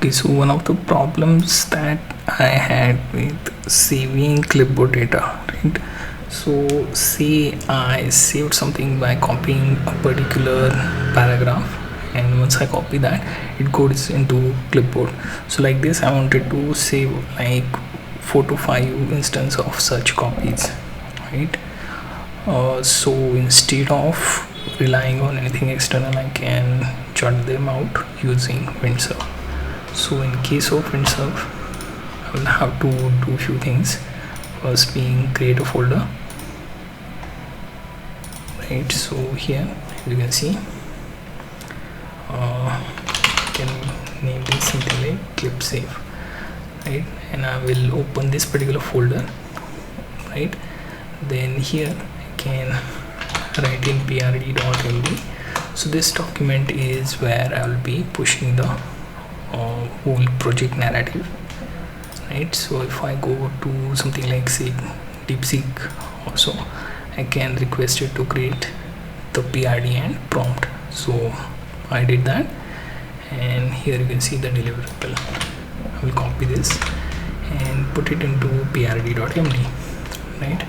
Okay, so one of the problems that I had with saving clipboard data, right? So say I saved something by copying a particular paragraph, and once I copy that, it goes into clipboard. So like this, I wanted to save like 4 to 5 instances of such copies, right? So instead of relying on anything external, I can jot them out using Windsurf. So in case of Windsurf, I will have to do a few things. First being create a folder, right? So here you can see can name this something like clip save, right? And I will open this particular folder, right? Then here I can write in prd.md. so this document is where I will be pushing the whole project narrative, right? So if I go to something like say DeepSeek also, I can request it to create the PRD and prompt. So I did that, and here you can see the deliverable. I will copy this and put it into prd.md, right?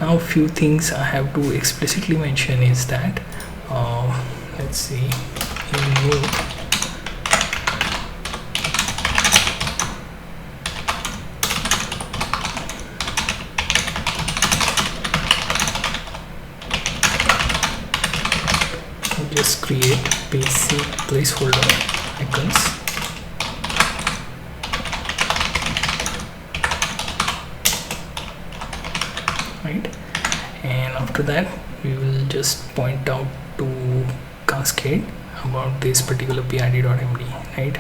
Now a few things I have to explicitly mention is that let's see, in new just create basic placeholder icons, right? And after that we will just point out to cascade about this particular prd.md, right?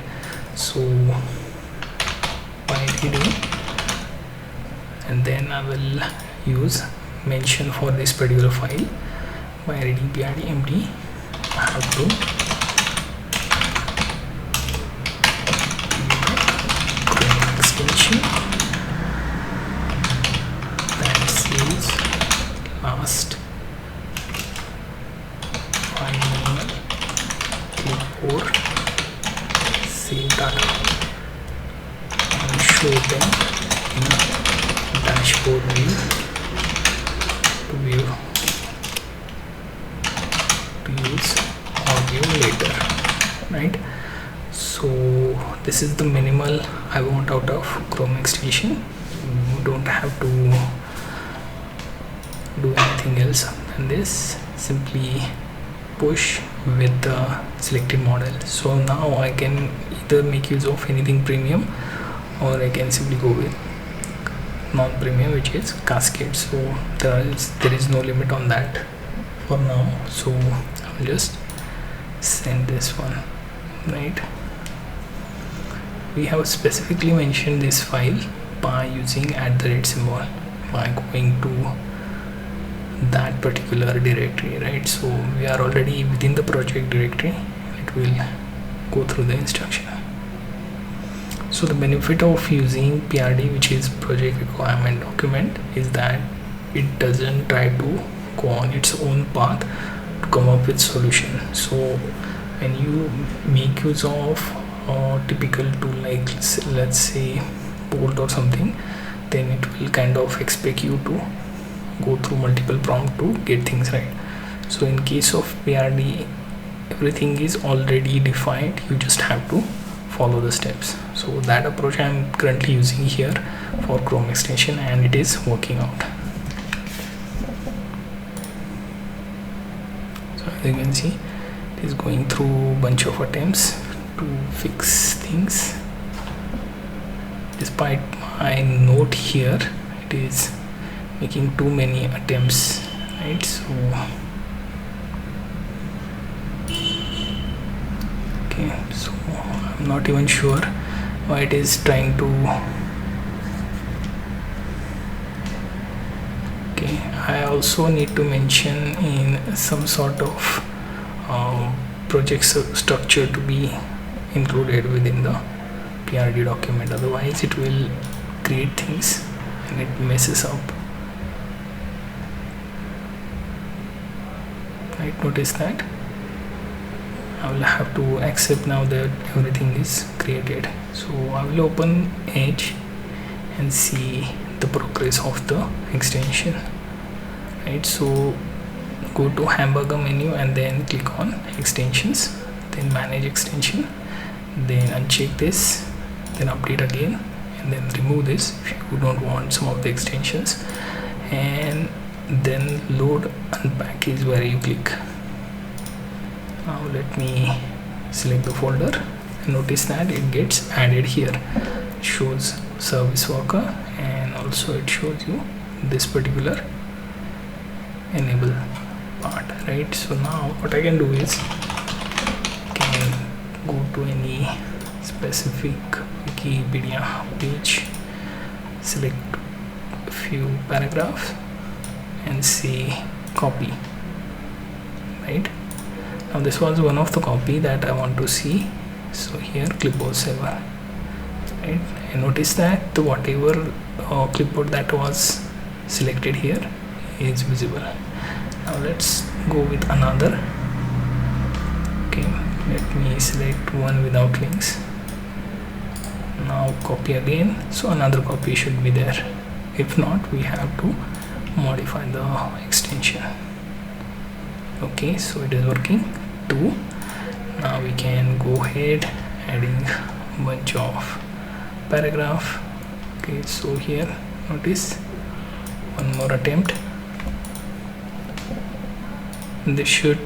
So by reading, and then I will use mention for this particular file by reading prd.md. I have to Chrome extension that says last final clipboard save data and show them in dashboard view to use audio later, right? So this is the minimal I want out of Chrome extension. You don't have to do anything else than this. Simply push with the selected model. So now I can either make use of anything premium, or I can simply go with non-premium, which is Cascade. So there is no limit on that for now. So I'll just send this one, right? We have specifically mentioned this file by using @ symbol by going to that particular directory, right? So we are already within the project directory. It will go through the instruction. So the benefit of using PRD, which is project requirement document, is that it doesn't try to go on its own path to come up with solution. So when you make use of a typical tool like let's say Bolt or something, then it will kind of expect you to go through multiple prompts to get things right. So in case of PRD, everything is already defined, you just have to follow the steps. So that approach I am currently using here for Chrome extension, and it is working out. So as you can see, it is going through a bunch of attempts to fix things. Despite my note here, it is making too many attempts, right? So okay, so I'm not even sure why it is trying to. Okay, I also need to mention in some sort of project structure to be included within the PRD document, otherwise it will create things and it messes up, right? Notice that I will have to accept now that everything is created. So I will open Edge and see the progress of the extension, right? So go to hamburger menu and then click on extensions, then manage extension, then uncheck this, then update again, and then remove this if you don't want some of the extensions, and then load unpack is where you click. Now let me select the folder and notice that it gets added here. It shows service worker and also it shows you this particular enable part, right? So now what I can do is can go to any specific Wikipedia page, select a few paragraphs and say copy, right? Now this was one of the copy that I want to see, so here clipboard saver, right? And notice that the whatever clipboard that was selected here is visible. Now let's go with another. Okay, let me select one without links. Now copy again, so another copy should be there. If not, we have to modify the extension. Okay, so it is working too. Now we can go ahead adding bunch of paragraph. Okay, so here notice one more attempt. This should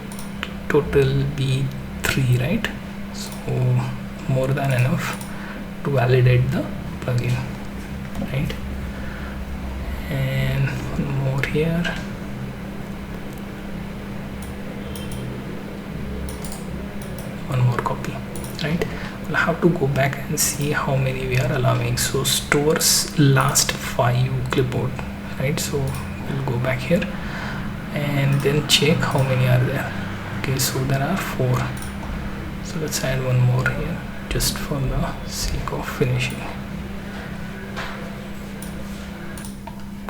total be 3, right? So more than enough to validate the plugin, right? And one more here. One more copy, right? We'll have to go back and see how many we are allowing. So stores last 5 clipboard, right? So we'll go back here and then check how many are there. Okay, so there are 4. So let's add one more here just for the sake of finishing.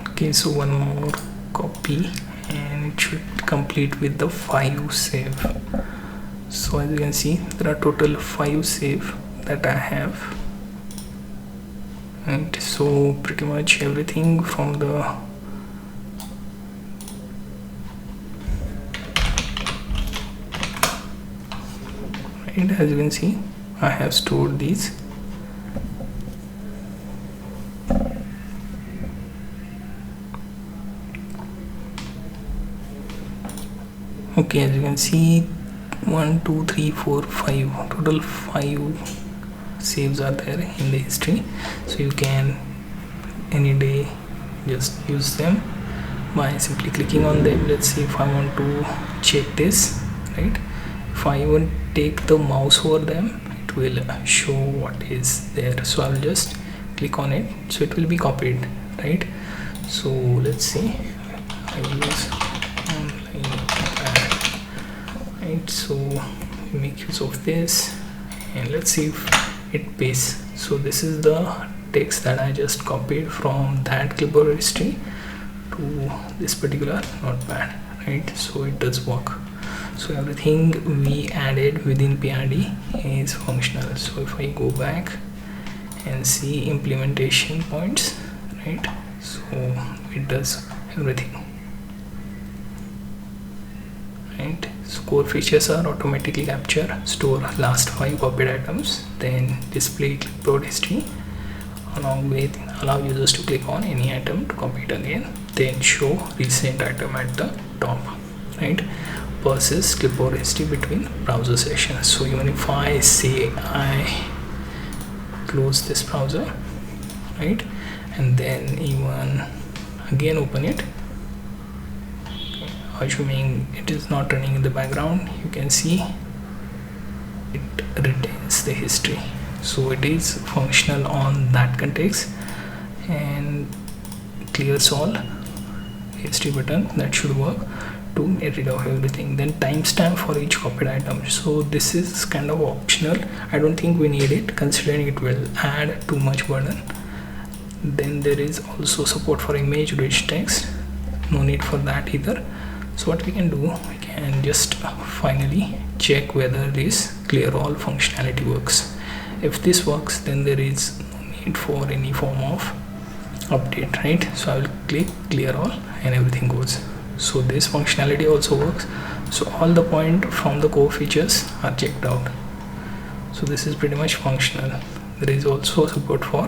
Okay, so one more copy and it should complete with the 5 save. So as you can see, there are total 5 save that I have, and so pretty much everything from the right, as you can see, I have stored these. Okay, as you can see, 1 2 3 4 5 total 5 saves are there in the history, so you can any day just use them by simply clicking on them. Let's see if I want to check this, right? If I even take the mouse over them, it will show what is there. So I'll just click on it, so it will be copied, right? So let's see, I use online add, right? So make use of this and let's see if it pastes. So this is the text that I just copied from that clipboard history to this particular notepad, right? So it does work. So everything we added within PRD is functional. So if I go back and see implementation points, right? So it does everything, right? So core features are automatically capture, store last 5 copied items, then display clipboard history, along with allow users to click on any item to copy it again, then show recent item at the top, right? Versus clipboard history between browser sessions. So even if I say I close this browser, right, and then even again open it, assuming it is not running in the background, you can see it retains the history. So it is functional on that context and clears all history button. That should work to get rid of everything. Then timestamp for each copied item. So this is kind of optional. I don't think we need it, considering it will add too much burden. Then there is also support for image rich text. No need for that either. So what we can do, we can just finally check whether this clear all functionality works. If this works, then there is no need for any form of update, right? So I will click clear all and everything goes. So this functionality also works. So all the point from the core features are checked out. So this is pretty much functional. There is also support for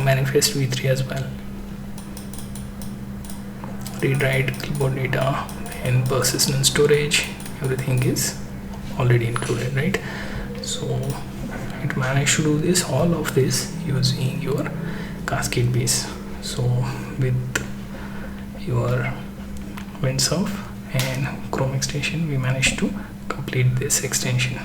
manifest v3 as well. Read write clipboard data and persistent storage, everything is already included, right? So it managed to do this, all of this using your cascade base. So with your windsurf and Chrome extension, we managed to complete this extension.